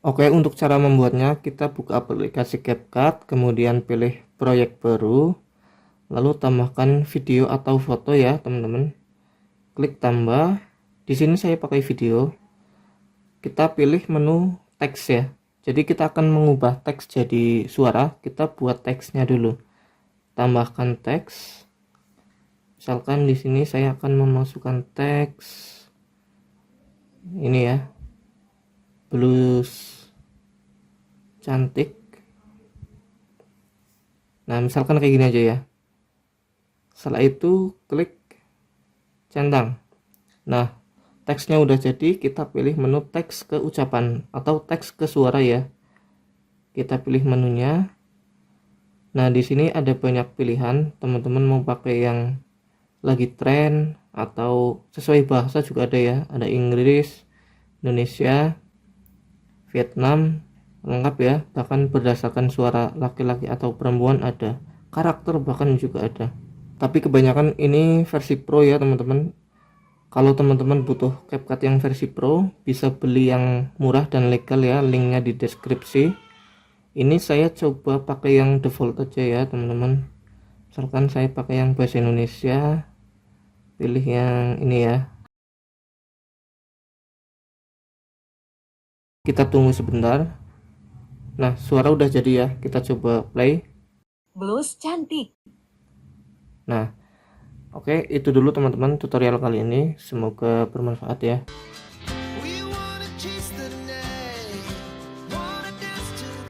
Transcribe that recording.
Oke, untuk cara membuatnya kita buka aplikasi CapCut, kemudian pilih proyek baru, lalu tambahkan video atau foto ya teman-teman. Klik tambah. Di sini saya pakai video. Kita pilih menu teks ya. Jadi kita akan mengubah teks jadi suara. Kita buat teksnya dulu. Tambahkan teks. Misalkan di sini saya akan memasukkan teks ini ya, blues cantik. Nah, misalkan kayak gini aja ya. Setelah itu klik centang. Nah, teksnya udah jadi, kita pilih menu teks ke ucapan atau teks ke suara ya. Kita pilih menunya. Nah, di sini ada banyak pilihan. Teman-teman mau pakai yang lagi tren atau sesuai bahasa juga ada ya. Ada Inggris, Indonesia, Vietnam, lengkap ya. Bahkan berdasarkan suara laki-laki atau perempuan ada. Karakter bahkan juga ada. Tapi kebanyakan ini versi pro ya teman-teman. Kalau teman-teman butuh CapCut yang versi pro, bisa beli yang murah dan legal ya, linknya di deskripsi. Ini saya coba pakai yang default aja ya teman-teman. Misalkan saya pakai yang bahasa Indonesia, pilih yang ini ya. Kita tunggu sebentar. Nah, suara udah jadi ya, kita coba play. Blues cantik. Nah, oke, itu dulu teman-teman tutorial kali ini. Semoga bermanfaat ya.